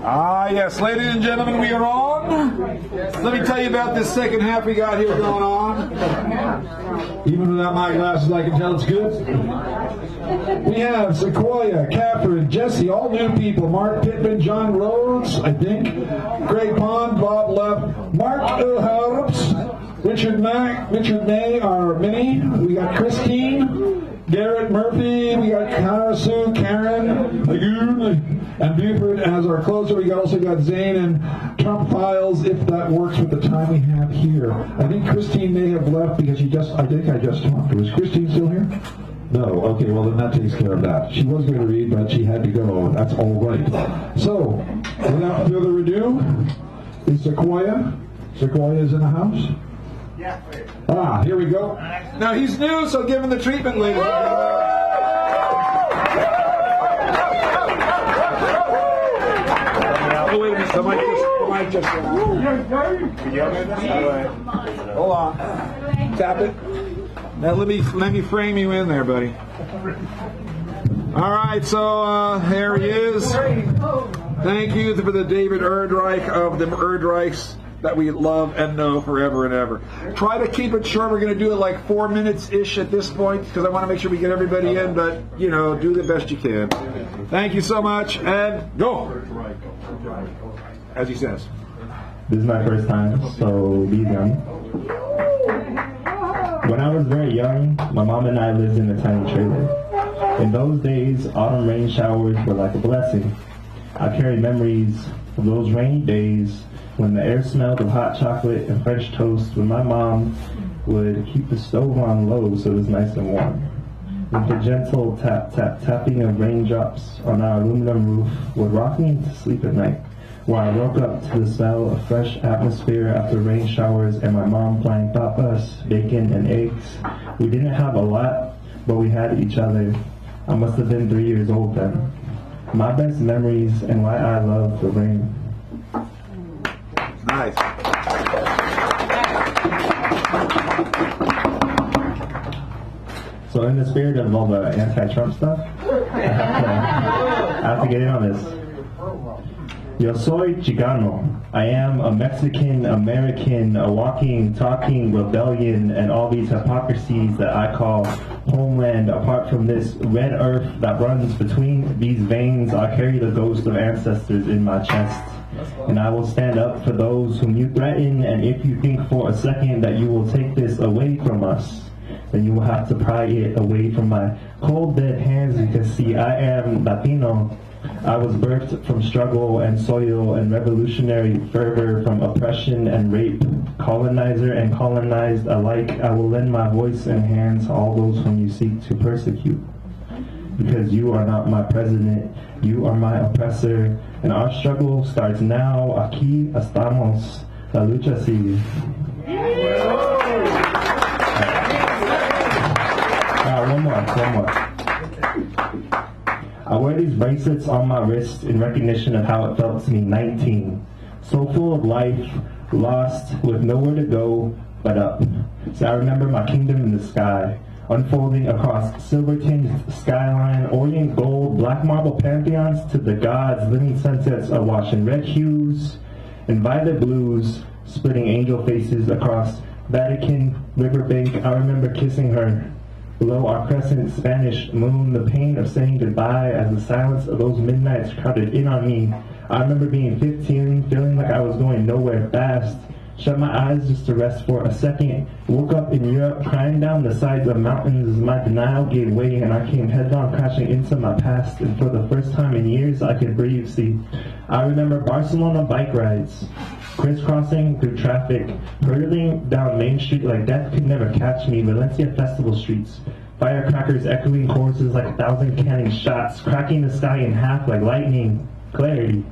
Ah, yes, ladies and gentlemen, we are on. Let me tell you about this second half we got here going on. Even without my glasses, I can tell it's good. We have Sequoia, Catherine, Jesse, all new people. Mark Pittman, John Rhodes, I think. Greg Pond, Bob Leff, Mark Herbst, Richard May, our mini. We got Christine, Garrett Murphy, we got Karasu, Karen, Lagoon, and Buford as our closer. We also got Zane and Trump Files, if that works with the time we have here. I think Christine may have left because I think I just talked to her. Is Christine still here? No. Okay, well then that takes care of that. She was going to read, but she had to go. That's all right. So, without further ado, is Sequoia. Sequoia is in the house? Yeah. Ah, here we go. Now he's new, so give him the treatment, ladies. Oh, wait a minute. I might just. Hold on. Tap it. Now let me frame you in there, buddy. All right, so there he is. Thank you for the David Erdreich of the Erdreichs that we love and know forever and ever. Try to keep it short. We're going to do it like 4 minutes-ish at this point because I want to make sure we get everybody in, but, you know, do the best you can. Thank you so much, and go! As he says. This is my first time, so be young. When I was very young, my mom and I lived in a tiny trailer. In those days, autumn rain showers were like a blessing. I carry memories of those rainy days when the air smelled of hot chocolate and French toast, when my mom would keep the stove on low so it was nice and warm. With the gentle tap, tap, tapping of raindrops on our aluminum roof would rock me to sleep at night, where I woke up to the smell of fresh atmosphere after rain showers and my mom frying papas, bacon, and eggs. We didn't have a lot, but we had each other. I must have been 3 years old then. My best memories and why I love the rain. Nice. So in the spirit of all the anti-Trump stuff, I have to get in on this. Yo soy Chicano. I am a Mexican American, a walking, talking rebellion, and all these hypocrisies that I call homeland. Apart from this red earth that runs between these veins, I carry the ghost of ancestors in my chest. And I will stand up for those whom you threaten, and if you think for a second that you will take this away from us, then you will have to pry it away from my cold dead hands, because see, I am Latino. I was birthed from struggle and soil and revolutionary fervor, from oppression and rape, colonizer and colonized alike. I will lend my voice and hands to all those whom you seek to persecute. Because you are not my president, you are my oppressor, and our struggle starts now. Aquí estamos, la lucha sigue. One more. I wear these bracelets on my wrist in recognition of how it felt to be 19. So full of life, lost, with nowhere to go but up. So I remember my kingdom in the sky, unfolding across silver-tinged skyline, orient gold, black marble pantheons to the gods, living sunsets awash in red hues and violet blues, splitting angel faces across Vatican riverbank. I remember kissing her below our crescent Spanish moon, the pain of saying goodbye as the silence of those midnights crowded in on me. I remember being 15, feeling like I was going nowhere fast. Shut my eyes just to rest for a second. Woke up in Europe, crying down the sides of mountains as my denial gave way and I came headlong crashing into my past. And for the first time in years, I could breathe. See, I remember Barcelona bike rides, crisscrossing through traffic, hurtling down Main Street like death could never catch me. Valencia festival streets, firecrackers echoing choruses like 1,000 cannon shots, cracking the sky in half like lightning. Clarity.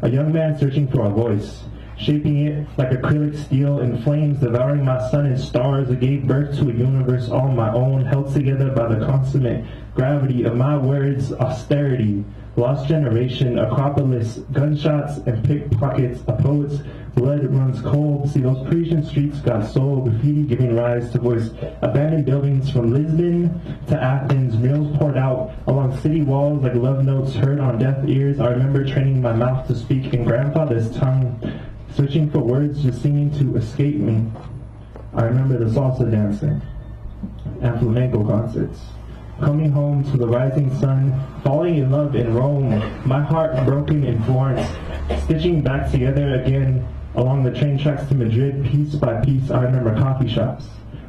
A young man searching for a voice, shaping it like acrylic steel in flames, devouring my sun and stars. It gave birth to a universe all my own, held together by the consummate gravity of my words. Austerity, lost generation, Acropolis, gunshots and pickpockets, a poet's Blood runs cold. See, those Parisian streets got soul. Graffiti giving rise to voice. Abandoned buildings from Lisbon to Athens. Murals poured out along city walls like love notes heard on deaf ears. I remember training my mouth to speak in grandfather's tongue, searching for words, just singing to escape me. I remember the salsa dancing and flamenco concerts. Coming home to the rising sun, falling in love in Rome, my heart broken in Florence, stitching back together again along the train tracks to Madrid, piece by piece. I remember coffee shops,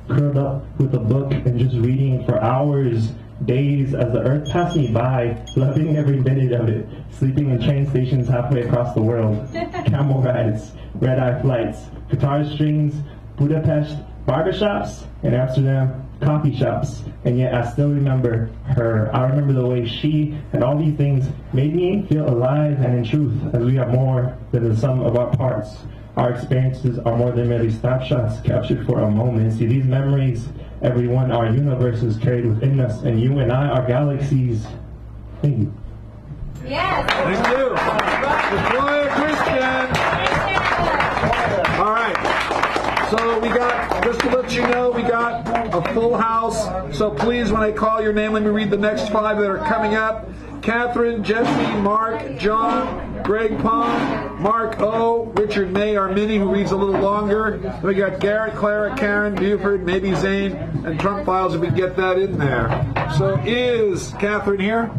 curled up with a book and just reading for hours, days, as the earth passed me by, loving every minute of it, sleeping in train stations halfway across the world, camel rides, red-eye flights, guitar strings, Budapest, barbershops, in Amsterdam, coffee shops, and yet I still remember her. I remember the way she and all these things made me feel alive and in truth, as we are more than the sum of our parts. Our experiences are more than merely snapshots captured for a moment. See, these memories, everyone, are universes carried within us, and you and I are galaxies. Thank you. Yes. Thank you. Deploy Christian. All right. So we got, just to let you know, we got a full house. So please, when I call your name, let me read the next 5 that are coming up. Catherine, Jesse, Mark, John, Greg Pong, Mark O, Richard May, our mini, who reads a little longer. Then we got Garrett, Clara, Karen, Buford, maybe Zane, and Trump Files if we get that in there. So is Catherine here?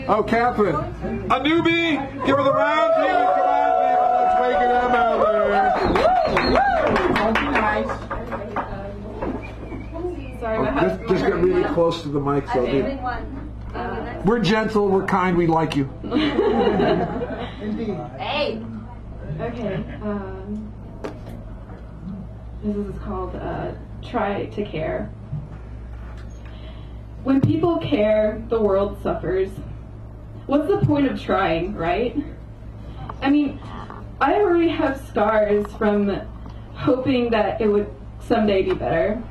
Oh, Catherine. A newbie? Give her the round. Come on, people. Let's wake it up out there. Just get really close to the mic, so we're gentle, we're kind, we like you. Hey. Okay. This is called Try to Care. When people care, the world suffers. What's the point of trying, right? I mean, I already have scars from hoping that it would someday be better.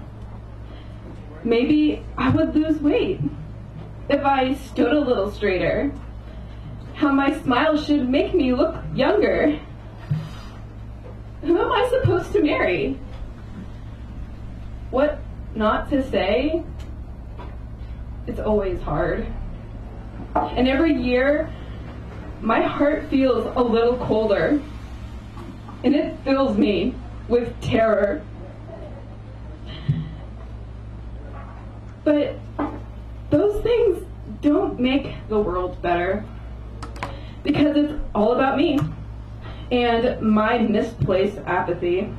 Maybe I would lose weight if I stood a little straighter. How my smile should make me look younger. Who am I supposed to marry? What not to say? It's always hard. And every year, my heart feels a little colder. And it fills me with terror. But those things don't make the world better, because it's all about me and my misplaced apathy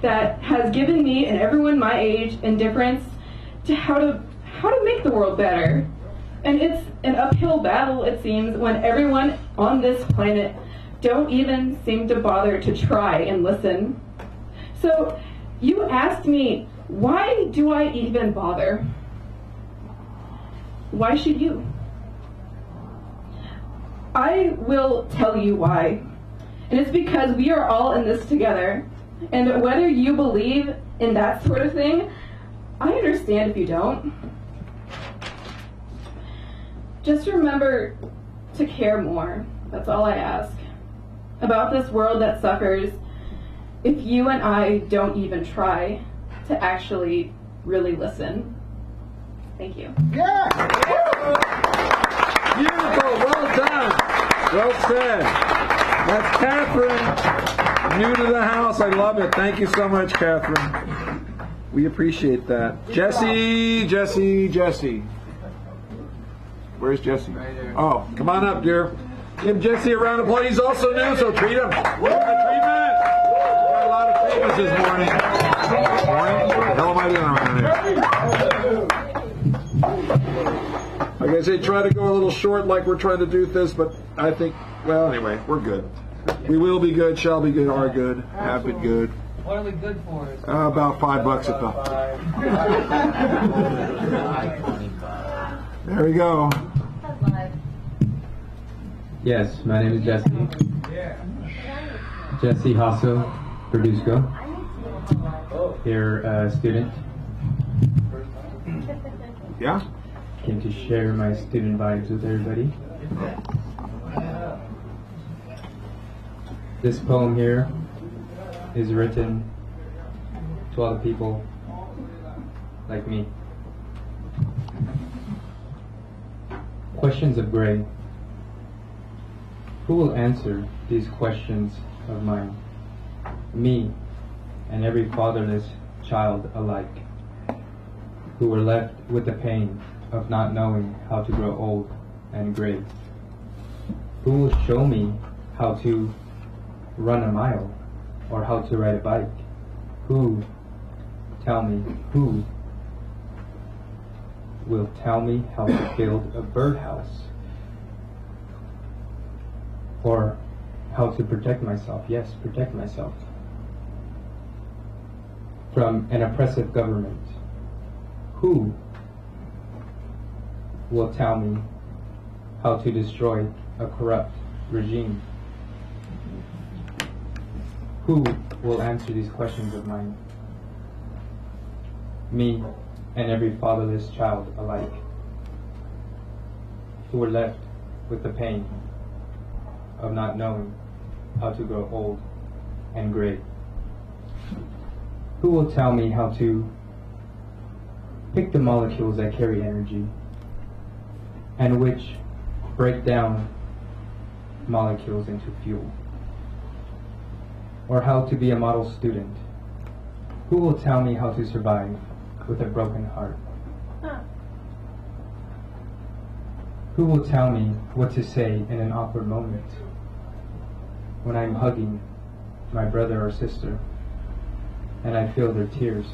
that has given me and everyone my age indifference to how to make the world better. And it's an uphill battle, it seems, when everyone on this planet don't even seem to bother to try and listen. So you asked me, why do I even bother? Why should you? I will tell you why. And it's because we are all in this together. And whether you believe in that sort of thing, I understand if you don't. Just remember to care more. That's all I ask. About this world that suffers if you and I don't even try to actually really listen. Thank you. Yeah! Beautiful, well done. Well said. That's Catherine, new to the house. I love it. Thank you so much, Catherine. We appreciate that. Jesse. Where's Jesse? Right there. Oh, come on up, dear. Give Jesse a round of applause. He's also new, so treat him. Give him a treatment. We got a lot of treatments this morning. What the hell am I doing around here? Like I say, try to go a little short like we're trying to do this, but I think, well, anyway, we're good. We will be good, shall be good, are good, have been good. What are we good for? About $5 a pop. There we go. Yes, my name is Jesse. Jesse Hasso, Verduzco. Here, student. Yeah? Came to share my student vibes with everybody. This poem here is written to all the people like me. Questions of gray. Who will answer these questions of mine? Me and every fatherless child alike, who were left with the pain of not knowing how to grow old and gray. Who will show me how to run a mile or how to ride a bike? Who will tell me how to build a birdhouse? Or how to protect myself, yes, protect myself from an oppressive government? Who will tell me how to destroy a corrupt regime? Who will answer these questions of mine? Me and every fatherless child alike, who were left with the pain of not knowing how to grow old and gray. Who will tell me how to pick the molecules that carry energy and which break down molecules into fuel? Or how to be a model student? Who will tell me how to survive with a broken heart? Who will tell me what to say in an awkward moment when I'm hugging my brother or sister and I feel their tears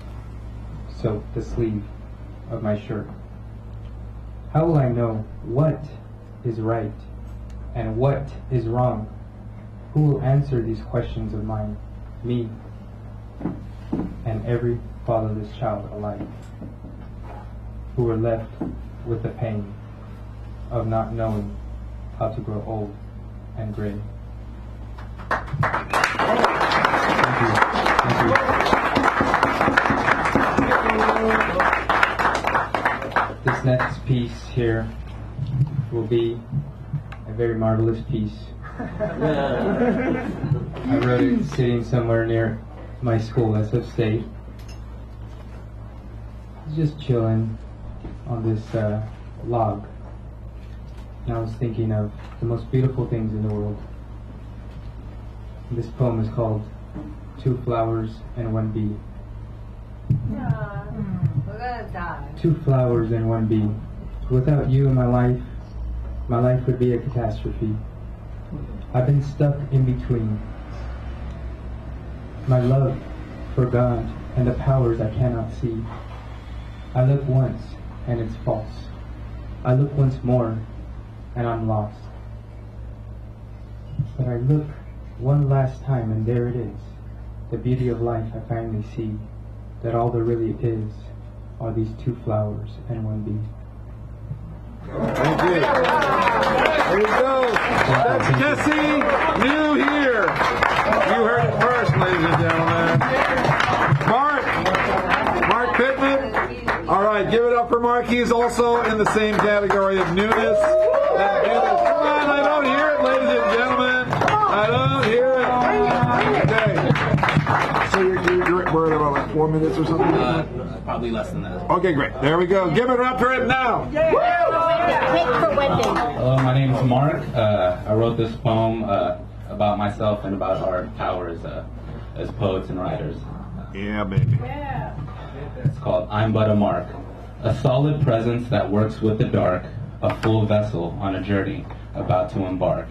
soak the sleeve of my shirt? How will I know what is right and what is wrong? Who will answer these questions of mine? Me and every fatherless child alike, who were left with the pain of not knowing how to grow old and gray. Thank you. Thank you. This next piece here will be a very marvelous piece. I wrote it sitting somewhere near my school, SF State. Just chilling on this log. And I was thinking of the most beautiful things in the world. This poem is called Two Flowers and One Bee. Two flowers and one bee. Without you in my life would be a catastrophe. I've been stuck in between my love for God and the powers I cannot see. I look once and it's false. I look once more and I'm lost. But I look one last time and there it is. The beauty of life I finally see. That all there really is are these two flowers and one bee. Thank you. There you go. That's Jesse New here. You heard it first, ladies and gentlemen. Mark Pittman. All right, give it up for Mark. He's also in the same category of newness. Come on, I don't hear it, ladies and gentlemen. I don't hear it. Okay. So you're at about like 4 minutes or something? Probably less than that. Okay, great. There we go. Give it up for him now. Hello, my name is Mark. I wrote this poem about myself and about our powers as poets and writers. Yeah, baby. It's called I'm But a Mark. A solid presence that works with the dark, a full vessel on a journey about to embark.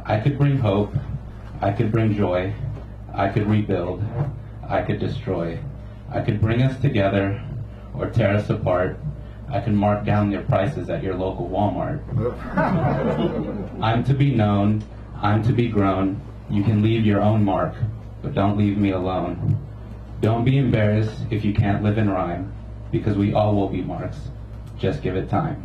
I could bring hope, I could bring joy, I could rebuild, I could destroy. I could bring us together or tear us apart. I can mark down your prices at your local Walmart. I'm to be known, I'm to be grown. You can leave your own mark, but don't leave me alone. Don't be embarrassed if you can't live in rhyme, because we all will be marks. Just give it time.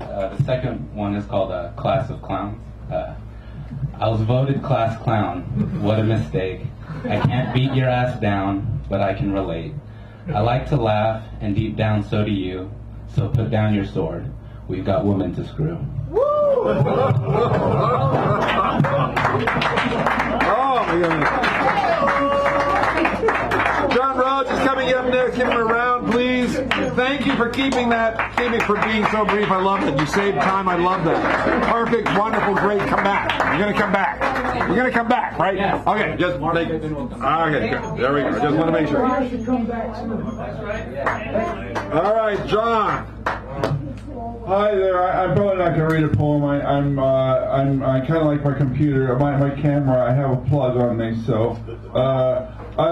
The second one is called Class of Clowns. I was voted class clown. What a mistake. I can't beat your ass down, but I can relate. I like to laugh, and deep down so do you. So put down your sword. we've got women to screw. Oh my goodness. John Rhodes is coming up next. Give him a round, please. Thank you for keeping for being so brief. I love it. You saved time. I love that. Perfect, wonderful, great. Come back. You're going to come back. You're going to come back, right? Yes. Okay, just make it. Okay, good. There we go. Just want to make sure. All right, John. Hi there. I'm probably not going to read a poem. I kind of like my computer, my camera. I have a plug on me, so I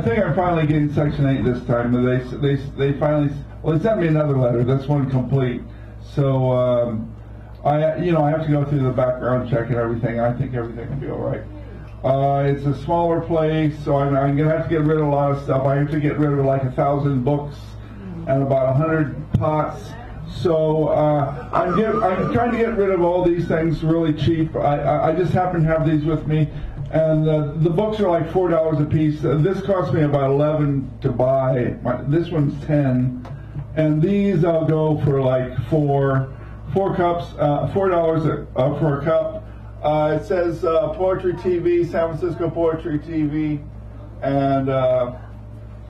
think I'm finally getting Section 8 this time. They finally they sent me another letter. This one complete. So I have to go through the background check and everything. I think everything will be all right. It's a smaller place, so I'm going to have to get rid of a lot of stuff. I have to get rid of like 1,000 books and about 100 pots. So I'm trying to get rid of all these things really cheap. I just happen to have these with me, and the books are like $4 a piece. This cost me about 11 to buy. This one's 10, and these I'll go for like four cups, $4 for a cup. It says Poetry TV, San Francisco Poetry TV, and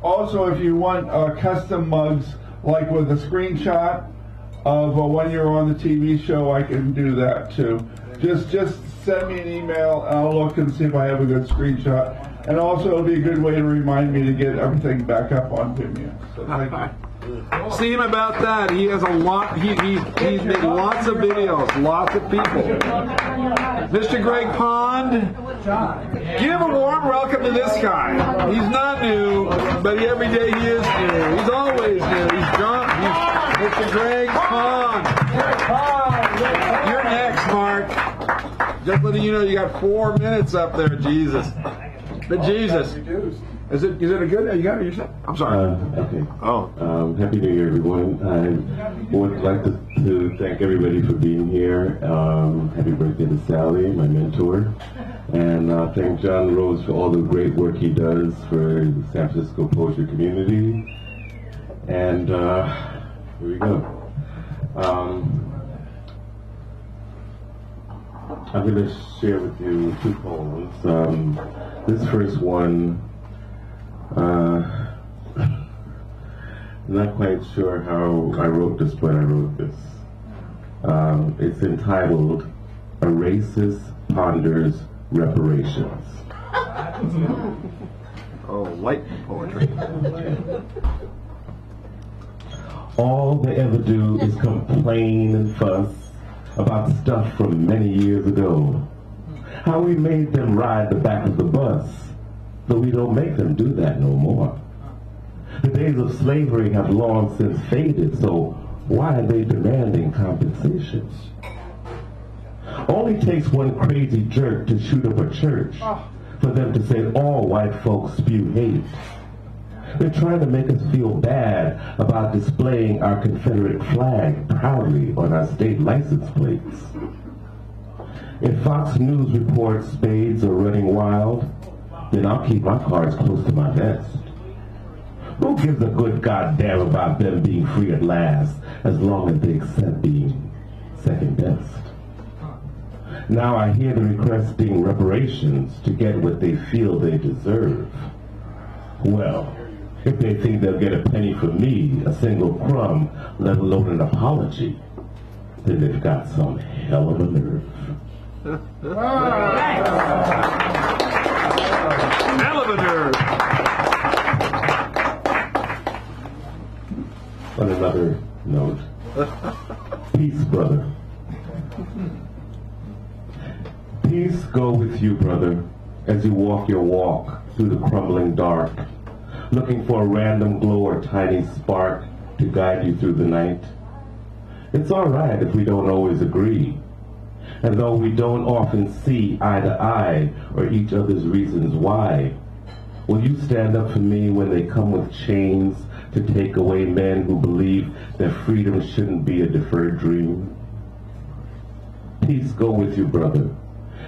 also if you want custom mugs, like with a screenshot of when you're on the TV show, I can do that too. Just send me an email and I'll look and see if I have a good screenshot. And also it'll be a good way to remind me to get everything back up on Vimeo. So thank you. See him about that. He has a lot. He's made lots of videos, lots of people. Mr. Greg Pond, give a warm welcome to this guy. He's not new, but every day he is new. He's always new. He's Mr. Greg Pond. You're next, Mark. Just letting you know you got 4 minutes up there, Jesus. But Jesus. Is it a good? You got it? I'm sorry. Okay. Oh. Happy New Year, everyone. I would like to thank everybody for being here. Happy birthday to Sally, my mentor. And thank John Rhodes for all the great work he does for the San Francisco poetry community. And here we go. I'm going to share with you 2 poems. This first one, not quite sure how I wrote this, but I wrote this. It's entitled, A Racist Ponders Reparations. Oh, light poetry. All they ever do is complain and fuss about stuff from many years ago. How we made them ride the back of the bus, but we don't make them do that no more. The days of slavery have long since faded, so why are they demanding compensation? Only takes one crazy jerk to shoot up a church for them to say all white folks spew hate. They're trying to make us feel bad about displaying our Confederate flag proudly on our state license plates. If Fox News reports spades are running wild, then I'll keep my cards close to my vest. Who gives a good goddamn about them being free at last, as long as they accept being second best? Now I hear them requesting reparations to get what they feel they deserve. Well, if they think they'll get a penny from me, a single crumb, let alone an apology, then they've got some hell of a nerve. Hell of a nerve. On another note, peace, brother. Peace go with you, brother, as you walk your walk through the crumbling dark, looking for a random glow or tiny spark to guide you through the night. It's all right if we don't always agree, and though we don't often see eye to eye or each other's reasons why, will you stand up for me when they come with chains to take away men who believe that freedom shouldn't be a deferred dream? Peace go with you, brother,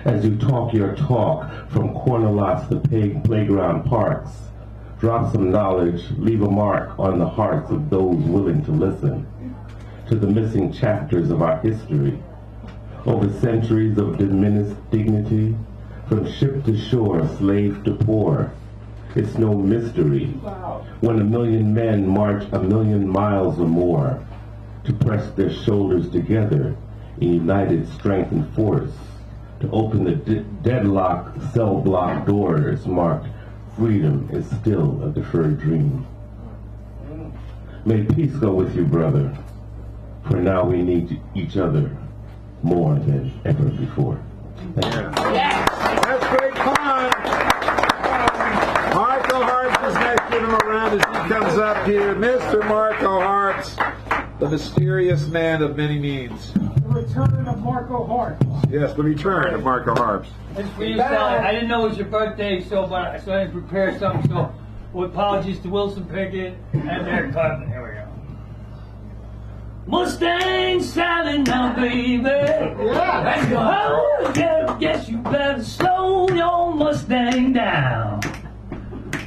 as you talk your talk from corner lots to playground parks. Drop some knowledge, leave a mark on the hearts of those willing to listen. to the missing chapters of our history. Over centuries of diminished dignity, from ship to shore, slave to poor, it's no mystery when 1 million men march 1 million miles or more to press their shoulders together in united strength and force to open the deadlocked cell block doors marked freedom is still a deferred dream. May peace go with you, brother, for now we need each other more than ever before. Thank you. That's great fun. Marco Harps is next. Give him a round as he comes up here. Mr. Marco Harps, the mysterious man of many means. The return of Marco Harps. Yes, the return of Marco Harps. It's for you, Sally. I didn't know it was your birthday, so I didn't prepare something. So, with apologies to Wilson Pickett and Eric Clapton. Here we go. Mustang Sally now, baby. Yeah. Oh, guess you better slow your Mustang down.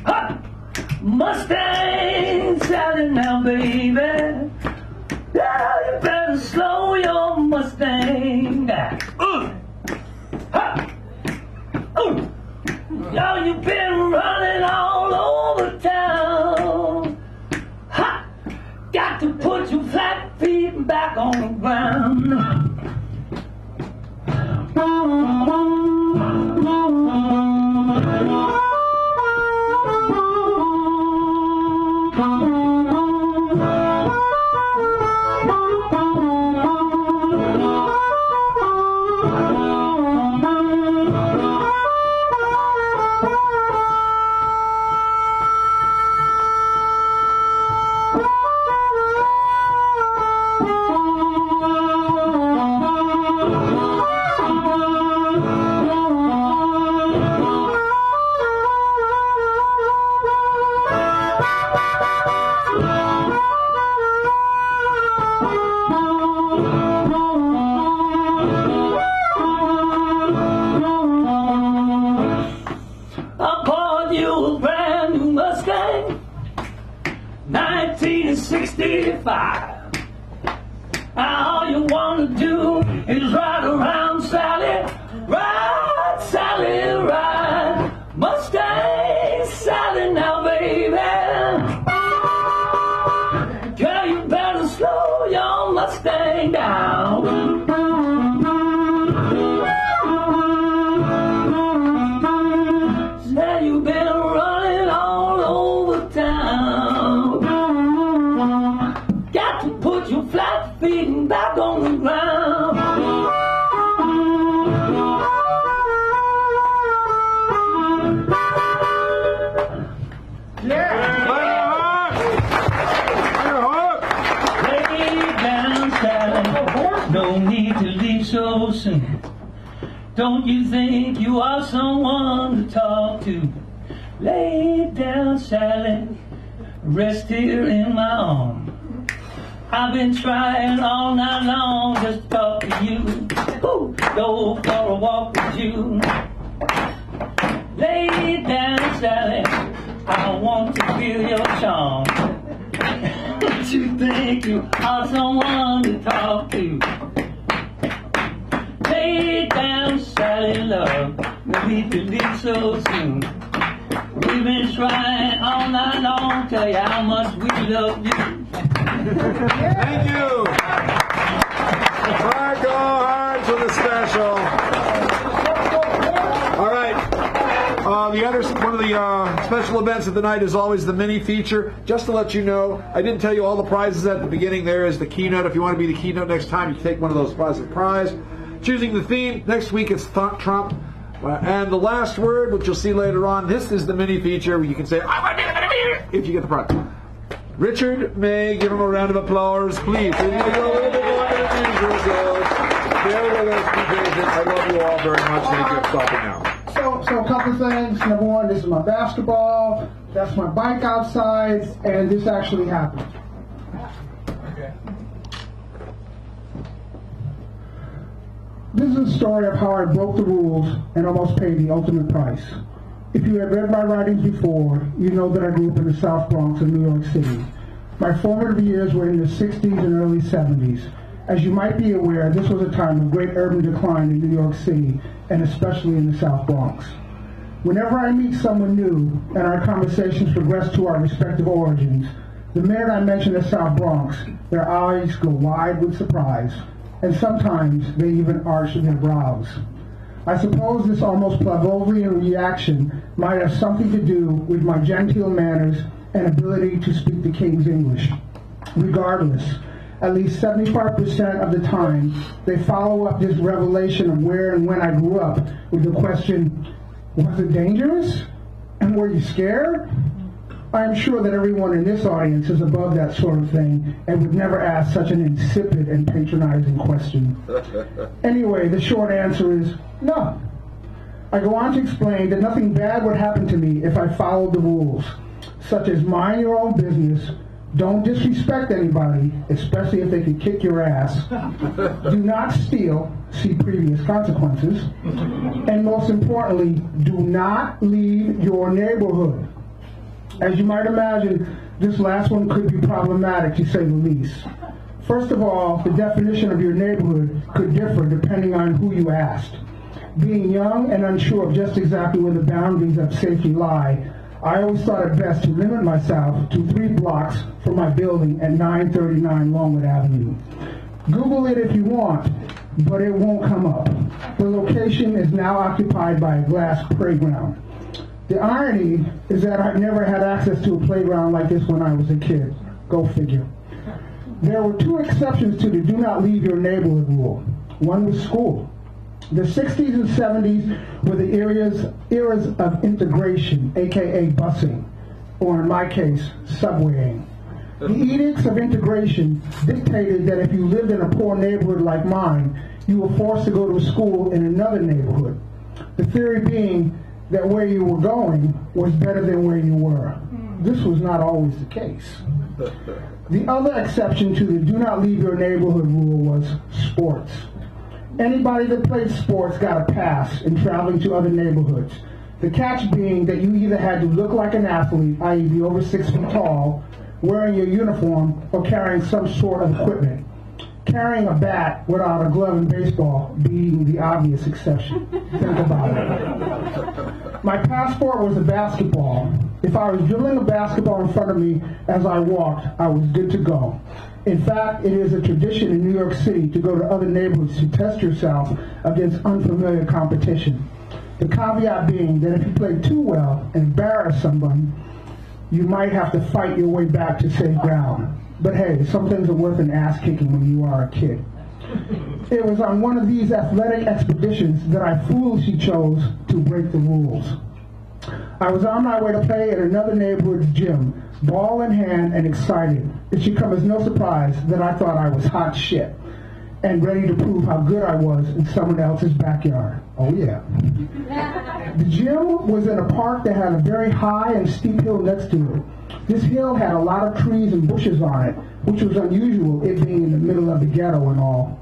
Ha! Mustang Sally now, baby. Yeah, you better slow your Mustang down. Ha! Yo, you've been running all over town. Ha! Got to put your flat feet back on the ground. I bought you a brand new Mustang, 1965. All you want to do is ride around, Sally. Ride, Sally, ride. Mustang, Sally now, baby. Girl, you better slow your Mustang down. Now you've been running all over town. Got to put your flat feet back on the ground. Lay down, Sally. No need to leave so soon. Don't you think you are someone to talk to? Lay down, Sally. Rest here in my arms. I've been trying all night long just to talk to you. Ooh, go for a walk with you. Lay down, Sally. I want to feel your charm. Don't you think you are someone to talk to? Lay down, Sally, love. No need to leave so soon. We've been trying all night long to tell you how much we love you. Thank you. Marco Harps with a special. All right. One of the special events of the night is always the mini feature. Just to let you know, I didn't tell you all the prizes at the beginning. There is the keynote. If you want to be the keynote next time, you take one of those prizes. Choosing the theme. Next week it's Trump. And the last word, which you'll see later on, this is the mini feature where you can say, I want to be the mini feature, if you get the prize. Richard May, give him a round of applause, please. We're going to go a little bit more than usual, so bear with us, be patient. I love you all very much. Thank you for stopping now. So a couple things. Number one, this is my basketball. That's my bike outside, and this actually happened. Okay. This is a story of how I broke the rules and almost paid the ultimate price. If you have read my writings before, you know that I grew up in the South Bronx of New York City. My formative years were in the 60s and early 70s. As you might be aware, this was a time of great urban decline in New York City, and especially in the South Bronx. Whenever I meet someone new and our conversations progress to our respective origins, the minute I mention the South Bronx, their eyes go wide with surprise, and sometimes they even arch their brows. I suppose this almost Pavlovian reaction might have something to do with my genteel manners and ability to speak the King's English. Regardless, at least 75% of the time, they follow up this revelation of where and when I grew up with the question, was it dangerous? And were you scared? I am sure that everyone in this audience is above that sort of thing and would never ask such an insipid and patronizing question. Anyway, the short answer is no. I go on to explain that nothing bad would happen to me if I followed the rules, such as mind your own business, don't disrespect anybody, especially if they can kick your ass, do not steal, see previous consequences, and most importantly, do not leave your neighborhood. As you might imagine, this last one could be problematic, to say the least. First of all, the definition of your neighborhood could differ depending on who you asked. Being young and unsure of just exactly where the boundaries of safety lie, I always thought it best to limit myself to 3 blocks from my building at 939 Longwood Avenue. Google it if you want, but it won't come up. The location is now occupied by a glass playground. The irony is that I've never had access to a playground like this when I was a kid. Go figure. There were 2 exceptions to the do not leave your neighborhood rule. One was school. The 60s and 70s were the eras of integration, aka busing, or in my case, subwaying. The edicts of integration dictated that if you lived in a poor neighborhood like mine, you were forced to go to school in another neighborhood. The theory being that where you were going was better than where you were. This was not always the case. The other exception to the do not leave your neighborhood rule was sports. Anybody that played sports got a pass in traveling to other neighborhoods. The catch being that you either had to look like an athlete, i.e. be over 6 feet tall, wearing your uniform, or carrying some sort of equipment. Carrying a bat without a glove in baseball being the obvious exception. Think about it. My passport was a basketball. If I was dribbling a basketball in front of me as I walked, I was good to go. In fact, it is a tradition in New York City to go to other neighborhoods to test yourself against unfamiliar competition. The caveat being that if you play too well and embarrass someone, you might have to fight your way back to safe ground. But hey, some things are worth an ass kicking when you are a kid. It was on one of these athletic expeditions that I foolishly chose to break the rules. I was on my way to play at another neighborhood's gym, ball in hand and excited. It should come as no surprise that I thought I was hot shit and ready to prove how good I was in someone else's backyard. Oh yeah. The gym was in a park that had a very high and steep hill next to it. This hill had a lot of trees and bushes on it, which was unusual, it being in the middle of the ghetto and all.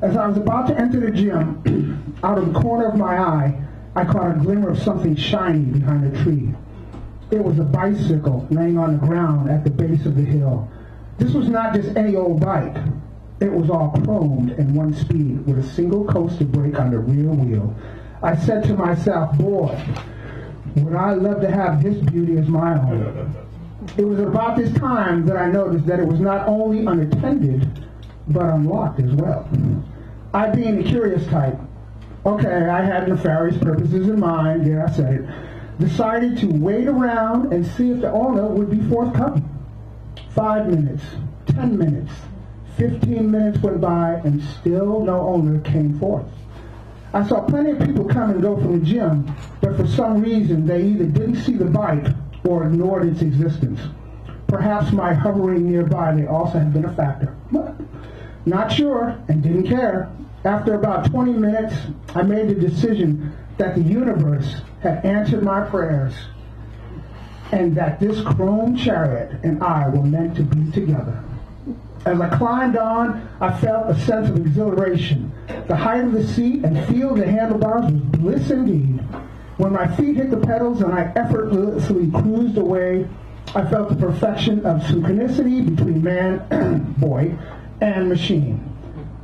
As I was about to enter the gym, out of the corner of my eye, I caught a glimmer of something shiny behind a tree. It was a bicycle laying on the ground at the base of the hill. This was not just any old bike. It was all chromed and 1 speed with a single coaster brake on the rear wheel. I said to myself, boy, would I love to have this beauty as my own. It was about this time that I noticed that it was not only unattended, but unlocked as well. I being the curious type, okay, I had nefarious purposes in mind, yeah, I said it, decided to wait around and see if the owner would be forthcoming. 5 minutes, 10 minutes, 15 minutes went by and still no owner came forth. I saw plenty of people come and go from the gym, but for some reason they either didn't see the bike or ignored its existence. Perhaps my hovering nearby may also have been a factor. Not sure and didn't care. After about 20 minutes, I made the decision that the universe had answered my prayers and that this chrome chariot and I were meant to be together. As I climbed on, I felt a sense of exhilaration. The height of the seat and feel of the handlebars was bliss indeed. When my feet hit the pedals and I effortlessly cruised away, I felt the perfection of synchronicity between man, boy, and machine.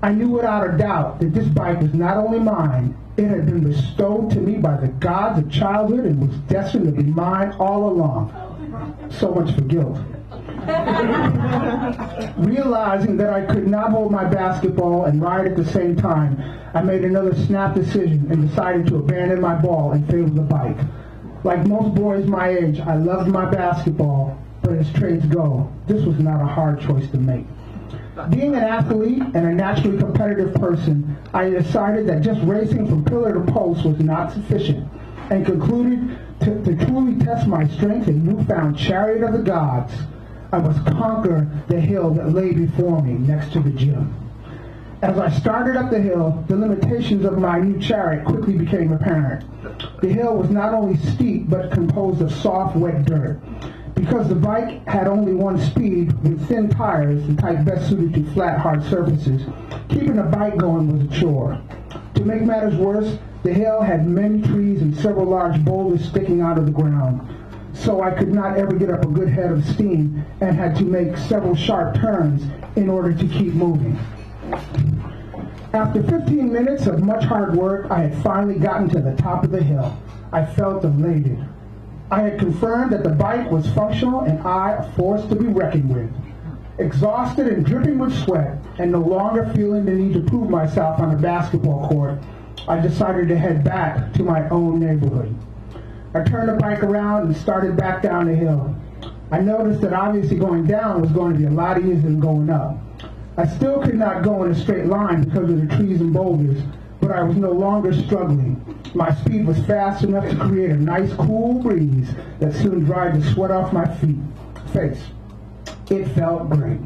I knew without a doubt that this bike was not only mine, it had been bestowed to me by the gods of childhood and was destined to be mine all along. So much for guilt. Realizing that I could not hold my basketball and ride at the same time, I made another snap decision and decided to abandon my ball in favor of the bike. Like most boys my age, I loved my basketball, but as trades go, this was not a hard choice to make. Being an athlete and a naturally competitive person, I decided that just racing from pillar to post was not sufficient, and concluded to truly test my strength in newfound chariot of the gods, I must conquer the hill that lay before me next to the gym. As I started up the hill, the limitations of my new chariot quickly became apparent. The hill was not only steep, but composed of soft, wet dirt. Because the bike had only one speed with thin tires, the type best suited to flat, hard surfaces, keeping the bike going was a chore. To make matters worse, the hill had many trees and several large boulders sticking out of the ground. So I could not ever get up a good head of steam and had to make several sharp turns in order to keep moving. After 15 minutes of much hard work, I had finally gotten to the top of the hill. I felt elated. I had confirmed that the bike was functional and I a force to be reckoned with. Exhausted and dripping with sweat, and no longer feeling the need to prove myself on the basketball court, I decided to head back to my own neighborhood. I turned the bike around and started back down the hill. I noticed that obviously going down was going to be a lot easier than going up. I still could not go in a straight line because of the trees and boulders, but I was no longer struggling. My speed was fast enough to create a nice cool breeze that soon dried the sweat off my face. It felt great.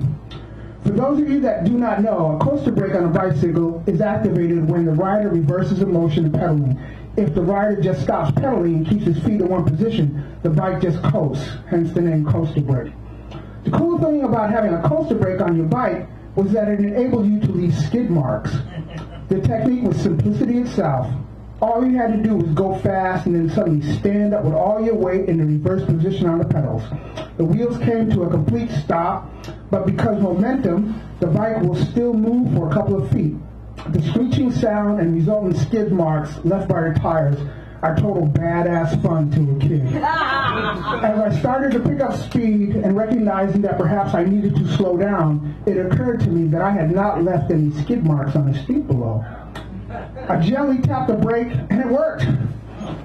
For those of you that do not know, a coaster brake on a bicycle is activated when the rider reverses a motion of pedaling. If the rider just stops pedaling and keeps his feet in one position, the bike just coasts, hence the name coaster brake. The cool thing about having a coaster brake on your bike was that it enabled you to leave skid marks. The technique was simplicity itself. All you had to do was go fast and then suddenly stand up with all your weight in the reverse position on the pedals. The wheels came to a complete stop, but because momentum, the bike will still move for a couple of feet. The screeching sound and resultant skid marks left by the tires are total badass fun to a kid. As I started to pick up speed and recognizing that perhaps I needed to slow down, it occurred to me that I had not left any skid marks on the street below. I gently tapped the brake and it worked.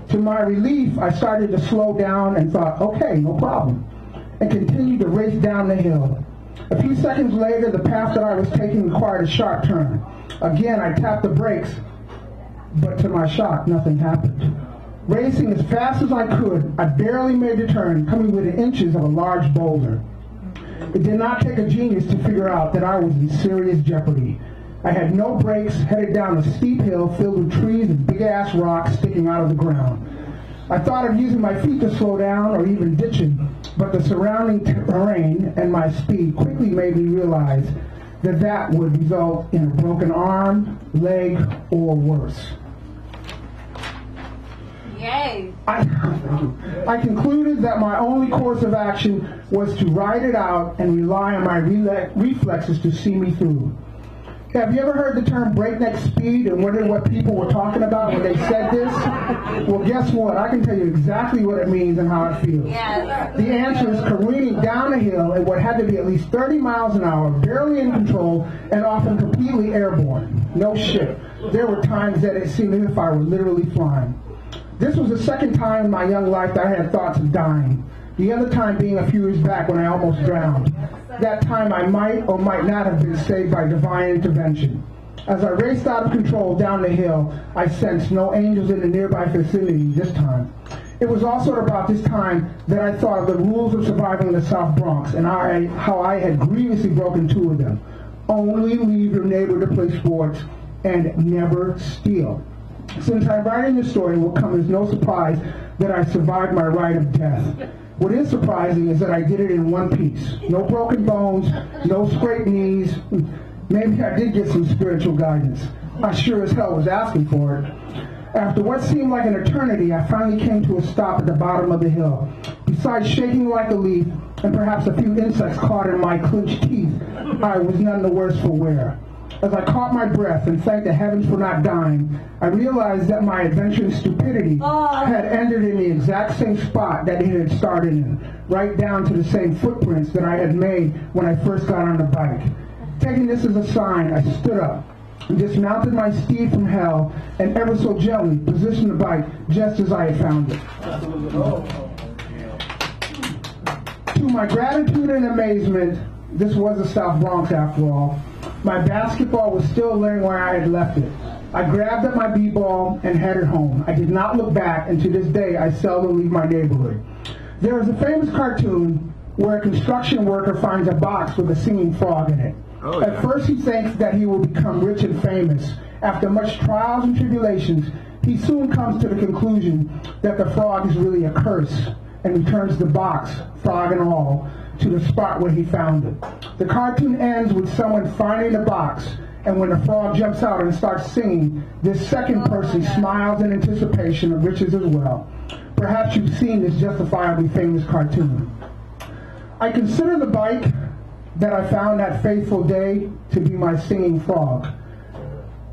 To my relief, I started to slow down and thought, okay, no problem, and continued to race down the hill. A few seconds later, the path that I was taking required a sharp turn. Again, I tapped the brakes, but to my shock, nothing happened. Racing as fast as I could, I barely made the turn, coming within inches of a large boulder. It did not take a genius to figure out that I was in serious jeopardy. I had no brakes, headed down a steep hill filled with trees and big-ass rocks sticking out of the ground. I thought of using my feet to slow down or even ditching, but the surrounding terrain and my speed quickly made me realize that that would result in a broken arm, leg, or worse. Yay! I concluded that my only course of action was to ride it out and rely on my reflexes to see me through. Have you ever heard the term breakneck speed and wondered what people were talking about when they said this? Well, guess what? I can tell you exactly what it means and how it feels. Yes. The answer is careening down a hill at what had to be at least 30 miles an hour, barely in control, and often completely airborne. No shit. There were times that it seemed as if I were literally flying. This was the second time in my young life that I had thoughts of dying. The other time being a few years back when I almost drowned. That time I might or might not have been saved by divine intervention. As I raced out of control down the hill, I sensed no angels in the nearby vicinity this time. It was also about this time that I thought of the rules of surviving in the South Bronx and how I had grievously broken two of them. Only leave your neighbor to play sports and never steal. Since I'm writing this story, it will come as no surprise that I survived my ride of death. What is surprising is that I did it in one piece. No broken bones, no scraped knees. Maybe I did get some spiritual guidance. I sure as hell was asking for it. After what seemed like an eternity, I finally came to a stop at the bottom of the hill. Besides shaking like a leaf, and perhaps a few insects caught in my clenched teeth, I was none the worse for wear. As I caught my breath and thanked the heavens for not dying, I realized that my adventure in stupidity had ended in the exact same spot that it had started in, right down to the same footprints that I had made when I first got on the bike. Taking this as a sign, I stood up and dismounted my steed from hell and ever so gently positioned the bike just as I had found it. To my gratitude and amazement, this was the South Bronx after all. My basketball was still laying where I had left it. I grabbed up my b-ball and headed home. I did not look back, and to this day I seldom leave my neighborhood. There is a famous cartoon where a construction worker finds a box with a singing frog in it. Oh, yeah. At first he thinks that he will become rich and famous. After much trials and tribulations, he soon comes to the conclusion that the frog is really a curse and returns the box, frog and all, to the spot where he found it. The cartoon ends with someone finding the box, and when the frog jumps out and starts singing, this second person smiles in anticipation of riches as well. Perhaps you've seen this justifiably famous cartoon. I consider the bike that I found that fateful day to be my singing frog,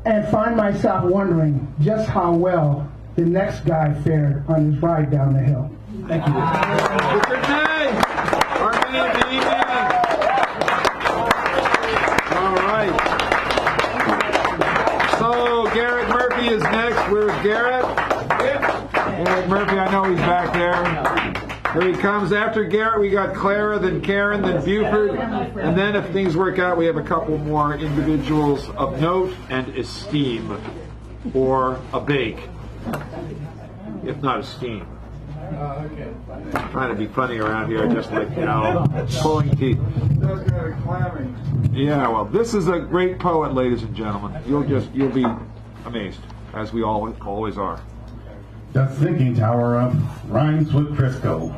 and find myself wondering just how well the next guy fared on his ride down the hill. Thank you. Good day. All right. So Garrett Murphy is next. Where's Garrett? Garrett Murphy, I know he's back there. Here he comes. After Garrett, we got Clara, then Karen, then Buford, and then if things work out, we have a couple more individuals of note and esteem, or a bake, if not esteem. Trying to be funny around here, just like, you know, pulling teeth. Yeah, well, this is a great poet, ladies and gentlemen. You'll be amazed, as we always are. The sinking tower of rhymes with Crisco.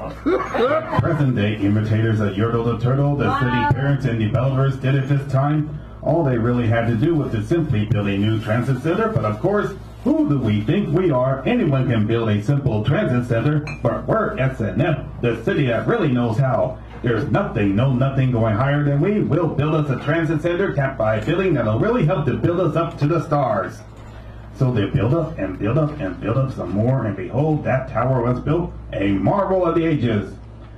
Present-day imitators of Yertle the Turtle, the city parents and developers did it this time. All they really had to do was to simply build a new transit center, but of course, who do we think we are? Anyone can build a simple transit center, but we're SNF, the city that really knows how. There's nothing going higher than we will build us a transit center capped by a building that'll really help to build us up to the stars. So they build up and build up and build up some more, and behold, that tower was built, a marvel of the ages.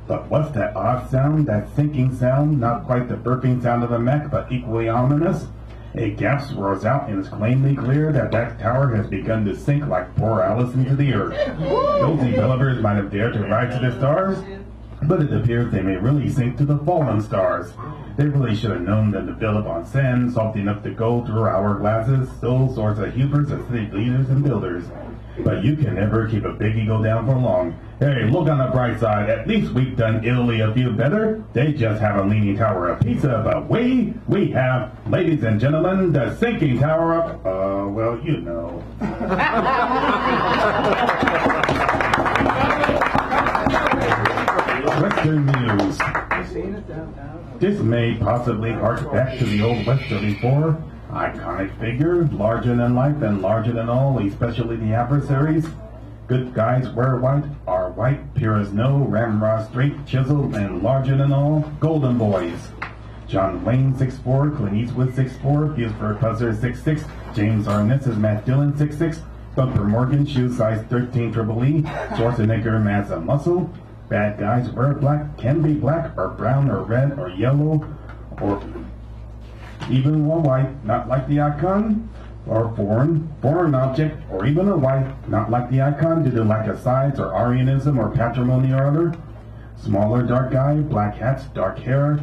But what's that odd sound, that sinking sound, not quite the burping sound of a mech, but equally ominous? A gasp roars out, and it's plainly clear that that tower has begun to sink like poor Alice into the earth. Those developers might have dared to ride to the stars, but it appears they may really sink to the fallen stars. They really should have known that to build up on sand, salty enough to go through hourglasses, those sorts of hubris of city leaders and builders. But you can never keep a big ego down for long. Hey, look on the bright side. At least we've done Italy a few better. They just have a leaning tower of Pisa, but we have, ladies and gentlemen, the sinking tower of, well, you know. Western News. This may possibly hark back to the old Westerly 4. Iconic figure, larger than life and larger than all, especially the adversaries. Good guys wear white, are white, pure as snow, ramrod straight, chiseled, and larger than all, golden boys. John Wayne 6'4", Clint Eastwood 6'4", Buford Puzzler 6'6", James Arness is Matt Dillon 6'6", Bumper Morgan, shoe size 13 triple E, Schwarzenegger, mass of muscle. Bad guys wear black, can be black, or brown, or red, or yellow, or even one white, not like the icon, or foreign object, or even a white, not like the icon due to lack of size, or Aryanism, or patrimony or other. Smaller dark guy, black hats, dark hair,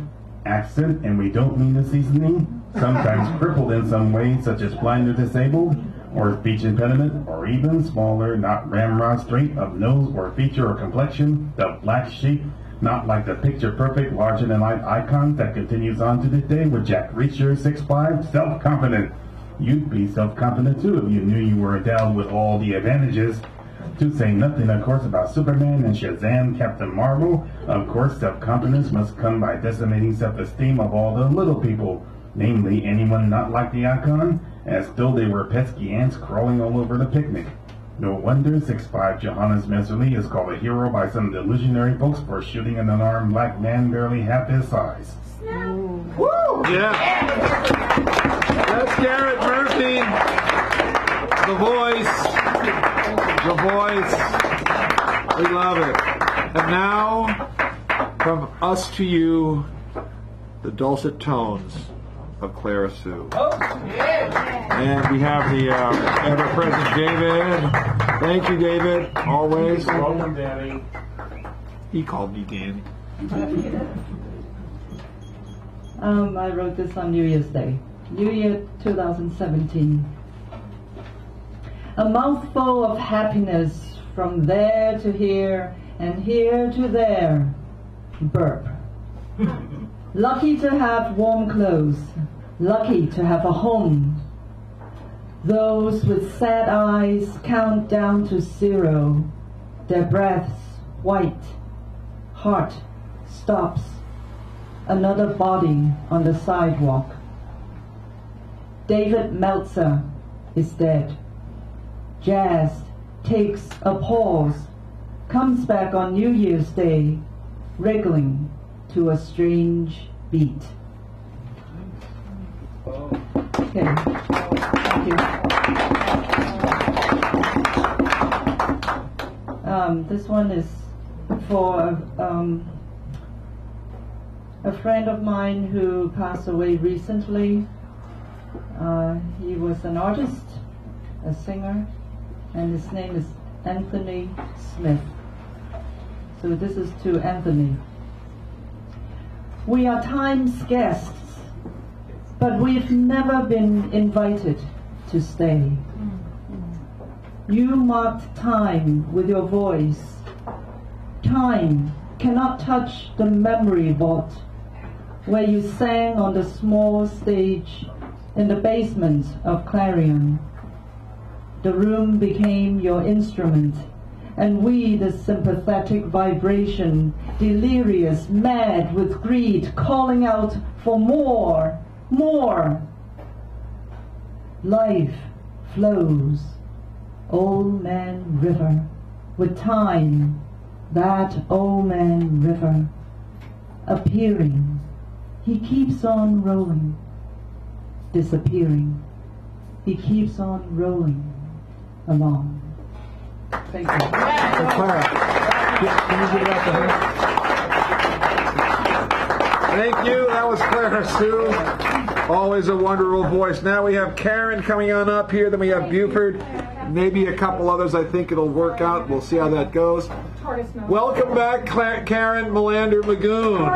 accent, and we don't mean the seasoning, sometimes crippled in some way, such as blind or disabled, or speech impediment, or even smaller, not ramrod straight of nose or feature or complexion, the black sheep, not like the picture-perfect, larger-than-life icons that continues on to this day with Jack Reacher, 6'5", self-confident. You'd be self-confident too if you knew you were endowed with all the advantages. To say nothing, of course, about Superman and Shazam, Captain Marvel. Of course, self-confidence must come by decimating self-esteem of all the little people, namely anyone not like the icon, as though they were pesky ants crawling all over the picnic. No wonder 6'5" Johannes Messerly is called a hero by some delusionary folks for shooting an unarmed black man barely half his size. Woo! Yeah. That's Garrett Murphy. The voice. The voice. We love it. And now, from us to you, the dulcet tones of Clara Sue. And we have the ever-present David. Thank you, David. Always. Welcome, Danny. He called me Danny. I wrote this on New Year's Day, New Year 2017. A mouthful of happiness from there to here and here to there. Burp. Lucky to have warm clothes. Lucky to have a home. Those with sad eyes count down to 0. Their breaths white. Heart stops. Another body on the sidewalk. David Meltzer is dead. Jazz takes a pause, comes back on New Year's Day, wriggling to a strange beat. Okay, thank you. This one is for a friend of mine who passed away recently. He was an artist, a singer, and his name is Anthony Smith. So this is to Anthony. We are time's guests, but we've never been invited to stay. You marked time with your voice. Time cannot touch the memory vault where you sang on the small stage in the basement of Clarion. The room became your instrument, and we the sympathetic vibration, delirious, mad with greed, calling out for more, more. Life flows, old man river, with time, that old man river, appearing. He keeps on rolling, disappearing. He keeps on rolling along. Thank you. Clara, can you give it out to her? Thank you. That was Clara Sue. Always a wonderful voice. Now we have Karen coming on up here. Then we have Buford. Maybe a couple others. I think it'll work out. We'll see how that goes. Welcome back, Karen Melander Magoon.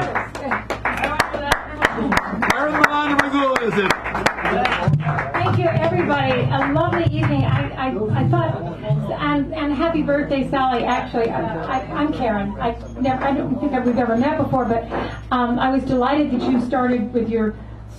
Karen Melander Magoon, is it? Thank you, everybody. A lovely evening. I thought, and happy birthday, Sally. Actually, I'm Karen. I don't think we've ever met before, but I was delighted that you started with your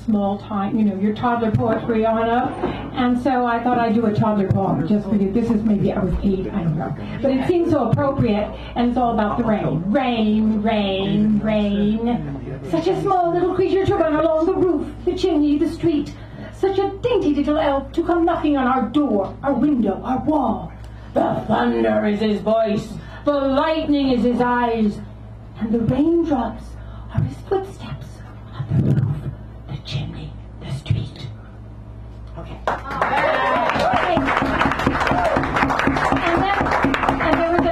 small time, your toddler poetry on up, and so I thought I'd do a toddler poem just because this is maybe I was 8, I don't know, but it seems so appropriate, and it's all about the rain. Rain, rain, rain. Such a small little creature to run along the roof, the chimney, the street. Such a dainty little elf to come knocking on our door, our window, our wall. The thunder is his voice, the lightning is his eyes, and the raindrops are his footsteps on the roof, the chimney, the street. Okay. And there was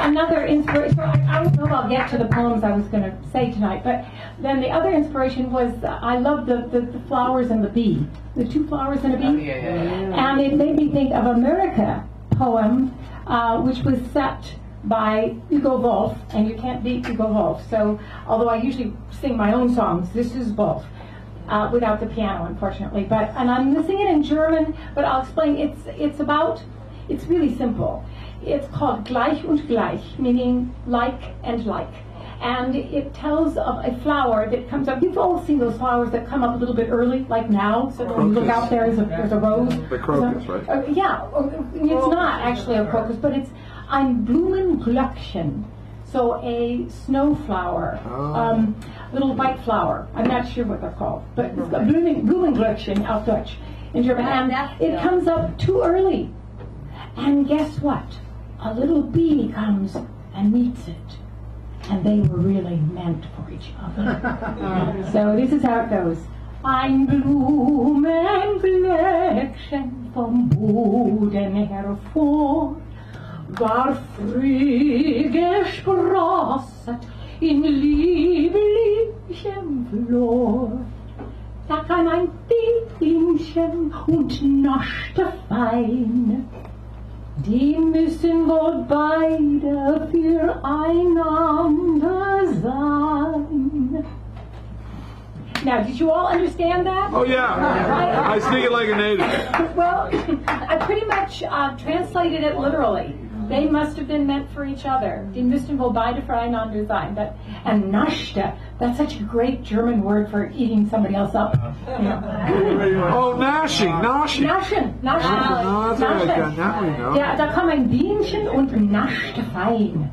another inspiration. I don't know if I'll get to the poems I was going to say tonight, but then the other inspiration was I love the flowers and the bee. The 2 flowers and a bee. And it made me think of America poem, which was set by Hugo Wolf, and you can't beat Hugo Wolf. So, although I usually sing my own songs, this is Wolf, without the piano, unfortunately. And I'm going to sing it in German, but I'll explain. It's really simple. It's called Gleich und Gleich, meaning like and like. And it tells of a flower that comes up. You've all seen those flowers that come up a little bit early, like now. So when you look out there's a rose. The crocus, right? Yeah, it's not actually a crocus, but it's ein Blumenglöckchen. So a snowflower, little white flower. I'm not sure what they're called, but it's Blumenglöckchen auf Deutsch in German. And it comes up too early. And guess what? A little bee comes and meets it. And they were really meant for each other. So this is how it goes. Ein Blumenfleckchen vom Boden hervor war früh gesprosset in lieblichem Flor. Da kam ein Bienchen und naschte fein. Die müssen wohl beide füreinander sein. Now, did you all understand that? Oh yeah, I speak it like a native. Well, I pretty much translated it literally. They must have been meant for each other. Die müssen wohl beide füreinander sein. And naschte, that's such a great German word for eating somebody else up. You know. Oh, gnashing. Naschen. Oh, that's right, now we know. Ja, da kam ein Bienchen und naschte fein.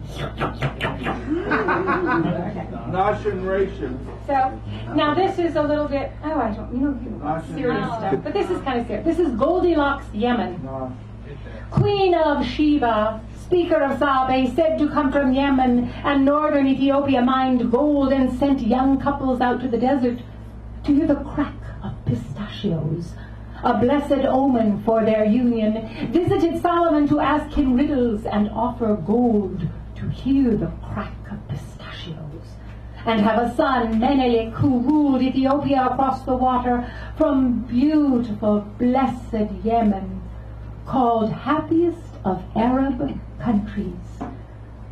Nation. So, now this is a little bit, serious stuff, but this is kind of serious. This is Goldilocks, Yemen. Queen of Sheba, speaker of Sabe, said to come from Yemen and northern Ethiopia, mined gold and sent young couples out to the desert to hear the crack of pistachios, a blessed omen for their union, visited Solomon to ask him riddles and offer gold to hear the crack of pistachios, and have a son, Menelik, who ruled Ethiopia across the water from beautiful, blessed Yemen, called happiest of Arab countries.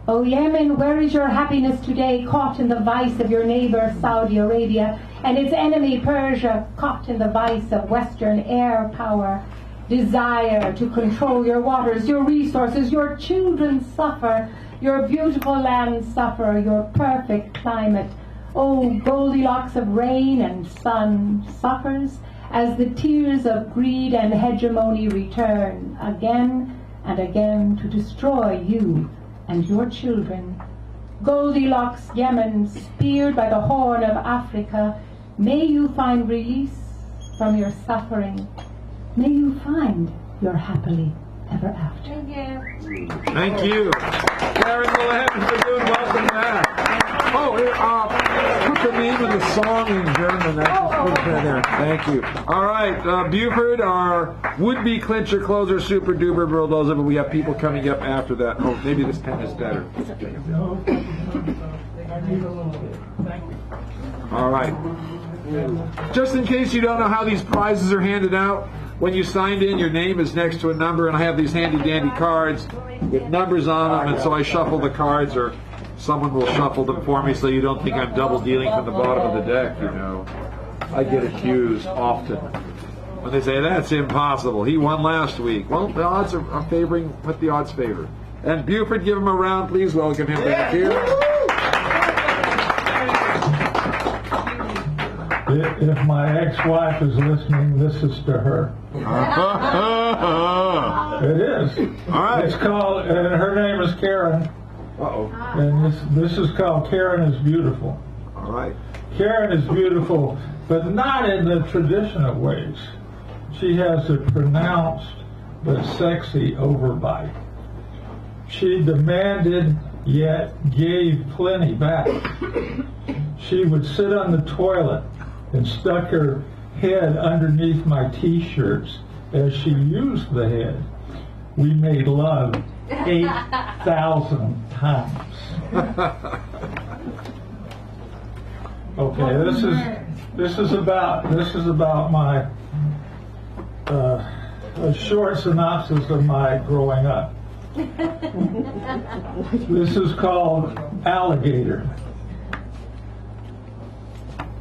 O Yemen, where is your happiness today, caught in the vice of your neighbor Saudi Arabia, and its enemy Persia, caught in the vice of Western air power, desire to control your waters, your resources, your children suffer, your beautiful land suffer, your perfect climate, O Goldilocks of rain and sun, suffers as the tears of greed and hegemony return again and again to destroy you and your children. Goldilocks, Yemen, speared by the Horn of Africa, may you find release from your suffering. May you find your happily ever after. Thank you. Karen Mullen for doing welcome back. Oh, here, put the name of the song in German. Put it there. Thank you. All right, Buford, our would-be clincher, closer, super duper bulldozer, but we have people coming up after that. Oh, maybe this pen is better. All right. Just in case you don't know how these prizes are handed out, when you signed in, your name is next to a number, and I have these handy-dandy cards with numbers on them, and so I shuffle the cards, or someone will shuffle them for me so you don't think I'm double dealing from the bottom of the deck, you know. I get accused often when they say, that's impossible, he won last week. Well, the odds are favoring what the odds favor. And Buford, give him a round, please. Welcome him back here. If my ex-wife is listening, this is to her. It is. All right. It's called, and her name is Karen. Uh-oh. And this is called Karen is Beautiful. All right. Karen is beautiful, but not in the traditional ways. She has a pronounced but sexy overbite. She demanded, yet gave plenty back. She would sit on the toilet and stuck her head underneath my t-shirts as she used the head. We made love 8,000 times. Okay, this is about my a short synopsis of my growing up. This is called Alligator.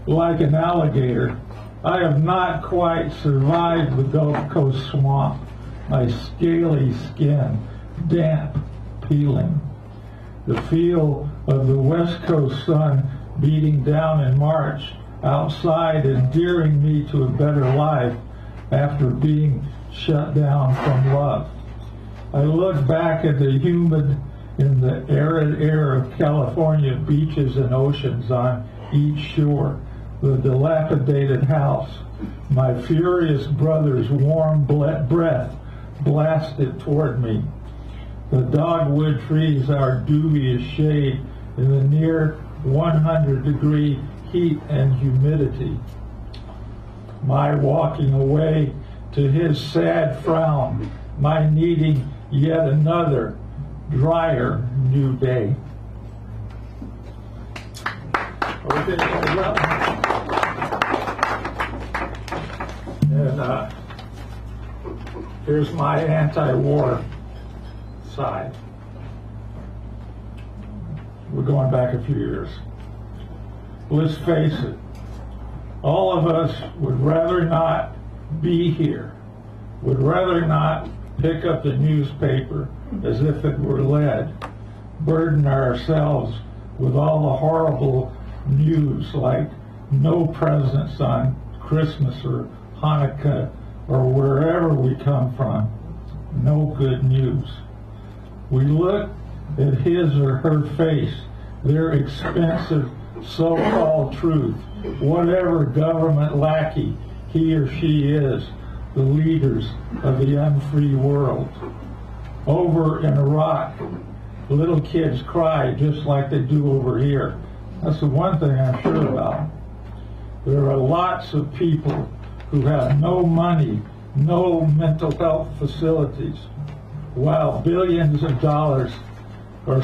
Like an alligator, I have not quite survived the Gulf Coast swamp. My scaly skin, damp, peeling. The feel of the West Coast sun beating down in March outside, endearing me to a better life after being shut down from love. I look back at the humid and the arid air of California beaches and oceans on each shore, the dilapidated house, my furious brother's warm breath blasted toward me. The dogwood trees are dubious shade in the near 100-degree heat and humidity. My walking away to his sad frown, my needing yet another drier new day. And here's my anti-war side. We're going back a few years. Let's face it, all of us would rather not be here, would rather not pick up the newspaper as if it were lead, burden ourselves with all the horrible news like no presents on Christmas or Hanukkah or wherever we come from. No good news. We look at his or her face, their expensive so-called truth, whatever government lackey he or she is, the leaders of the unfree world. Over in Iraq, little kids cry just like they do over here. That's the one thing I'm sure about. There are lots of people who have no money, no mental health facilities, while billions of dollars are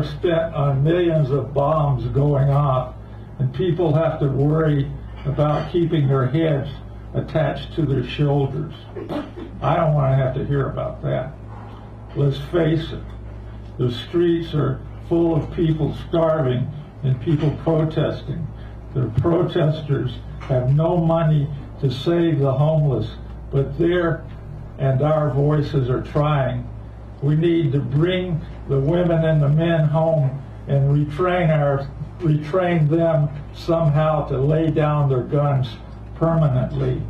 spent on millions of bombs going off, and people have to worry about keeping their heads attached to their shoulders. I don't want to have to hear about that. Let's face it, the streets are full of people starving and people protesting. The protesters have no money to save the homeless, but their and our voices are trying. We need to bring the women and the men home and retrain them somehow to lay down their guns permanently.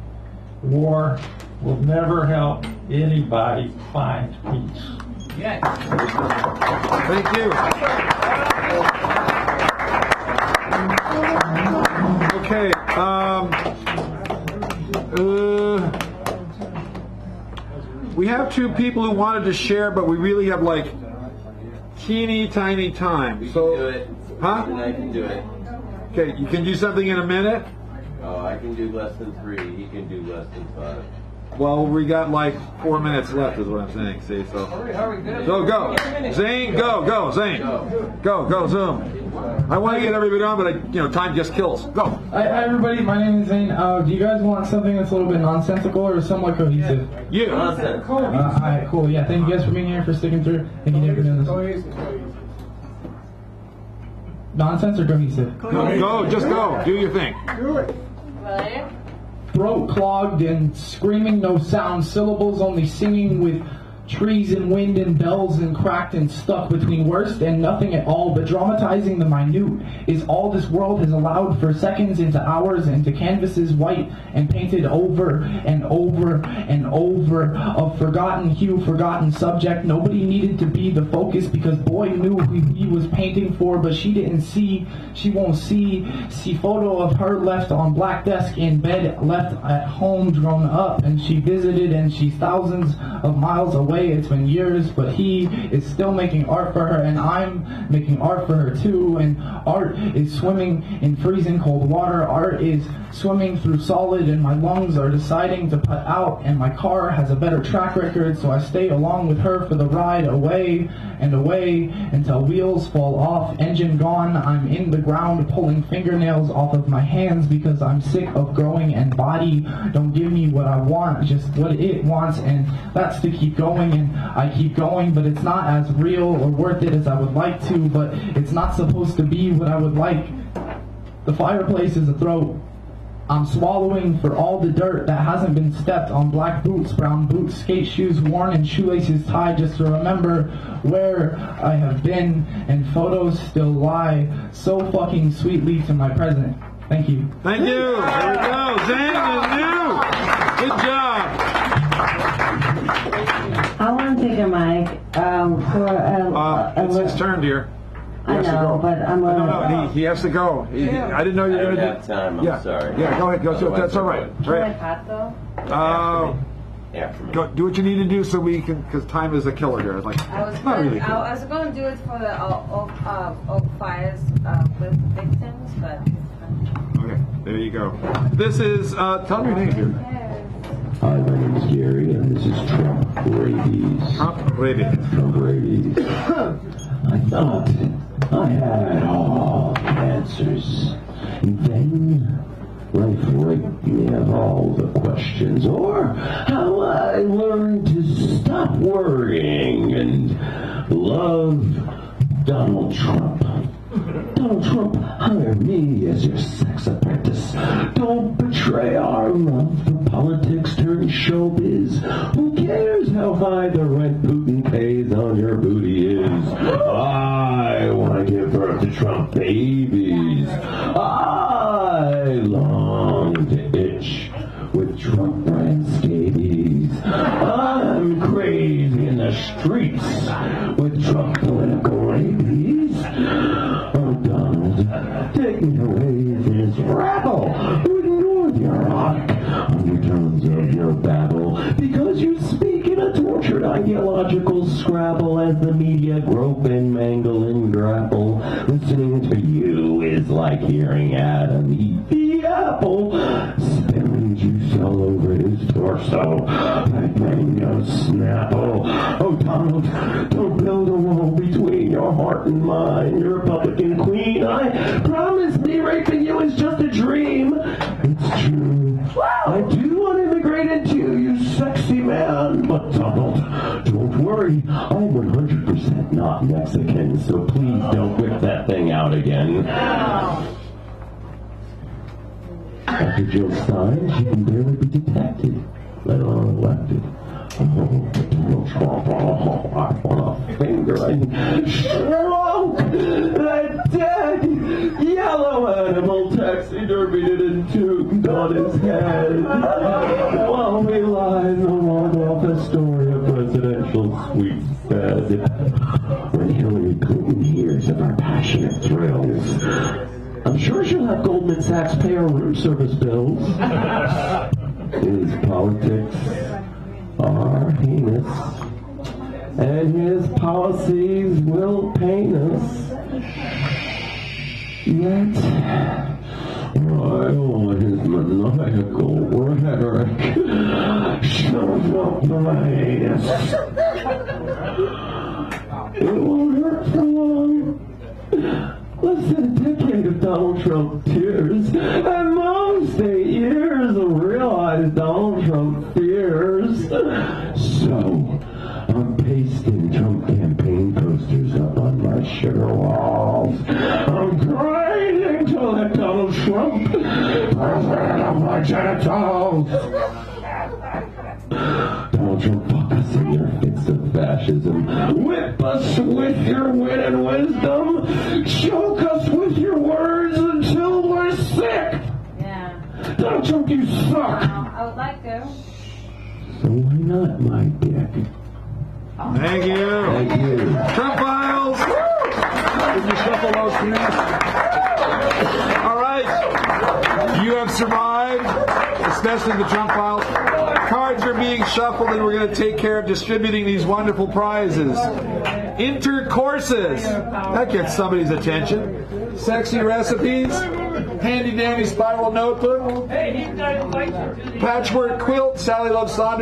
War will never help anybody find peace. Yes. Thank you. Okay. We have two people who wanted to share, but we really have like teeny tiny time. So, do it. Huh? And I can do it. Okay, you can do something in a minute? Oh, I can do less than 3. He can do less than 5. Well, we got like 4 minutes left is what I'm saying, see, so. So go. Zane, go, Zane. Go, Zoom. I want to get everybody on, but time just kills. Go. Hi everybody, my name is Zane. Do you guys want something that's a little bit nonsensical or somewhat cohesive? You. Nonsense. Alright, cool. Yeah, thank you guys for being here, for sticking through. Thank you for doing this. Nonsense or cohesive? Go, just go. Do your thing. Do it. Throat clogged and screaming, no sound, syllables only singing with trees and wind and bells and cracked and stuck between worst and nothing at all, but dramatizing the minute is all this world has allowed for seconds into hours into canvases white and painted over and over and over of forgotten hue, forgotten subject. Nobody needed to be the focus because boy knew who he was painting for, but she didn't see, she won't see photo of her left on black desk in bed, left at home grown up, and she visited and she's thousands of miles away. It's been years, but he is still making art for her, and I'm making art for her too. And art is swimming in freezing cold water. Art is swimming through solid, and my lungs are deciding to put out, and my car has a better track record, so I stay along with her for the ride away and away until wheels fall off, engine gone. I'm in the ground pulling fingernails off of my hands because I'm sick of growing, and body don't give me what I want, just what it wants, and that's to keep going. And I keep going, but it's not as real or worth it as I would like to, but it's not supposed to be what I would like. The fireplace is a throat. I'm swallowing for all the dirt that hasn't been stepped on. Black boots, brown boots, skate shoes worn and shoelaces tied just to remember where I have been, and photos still lie so fucking sweetly to my present. Thank you. Thank you. There we go. Zane is new. Good job. I want to take a mic for it's his turn, dear. I know, but I'm No, he has to go. I didn't know you were going to have time. I'm sorry. Yeah, go ahead. Go. That's all right. Can I pass though? after me. Go, do what you need to do so we can, because time is a killer here. Like, I was not really. I was going to do it for the old fires with victims, but. Okay, there you go. This is, tell me your name here. Hi, my name is Gary, and this is Trump Rabies. Trump Rabies. Trump Rabies. I thought I had all the answers. And then life raped me of all the questions, or how I learned to stop worrying and love Donald Trump. Donald Trump, hire me as your sex apprentice. Don't betray our love for politics turned showbiz. Who cares how high the rent Putin pays on your booty is? I want to give birth to Trump babies. I long to itch with Trump brand scabies. I'm crazy in the streets with Trump political rabies. Oh, Donald, take me away from this rabble who ignored your undertones of your babble, because you speak in a tortured ideological scrabble as the media grope and mangle and grapple. Listening to you is like hearing Adam eat the apple, spilling juice all over his torso like mango snapple. Oh, Donald, don't build a wall between your heart and mine, your Republican queen. I promise me raping you is just a dream. It's true. I do want to immigrate into you, sexy man. But Donald, don't worry. I'm 100% not Mexican, so please don't whip that thing out again. After Jill Stein, she can barely be detected, let alone elected. Oh, Donald Trump, oh, I want a finger and stroke that dead yellow animal taxidermied and entombed on his head. While he lies along off Astoria presidential sweets bed. When Hillary Clinton hears of our passionate thrills, I'm sure she'll have Goldman Sachs pay our room service bills. His politics are heinous, and his policies will pain us. Yet, I want his maniacal rhetoric shows up the latest. It won't hurt for long. Less than a decade of Donald Trump tears, and most 8 years of realized Donald Trump fears. So, I'm pasting Trump campaign posters up on my sugar walls. I'm craving to let Donald Trump president of my genitals. Donald Trump, fuck us in your fits of fascism. Whip us with your wit and wisdom. Choke us with your words until we're sick. Yeah. Donald Trump, you suck. I would like to. So why not, my dick? Thank you. Thank you. Trump Files. Did you shuffle those for me? All right. You have survived, especially the Trump Files. Cards are being shuffled, and we're going to take care of distributing these wonderful prizes. Intercourses. That gets somebody's attention. Sexy recipes. Handy dandy spiral notebook. Patchwork quilt. Sally loves Saunders.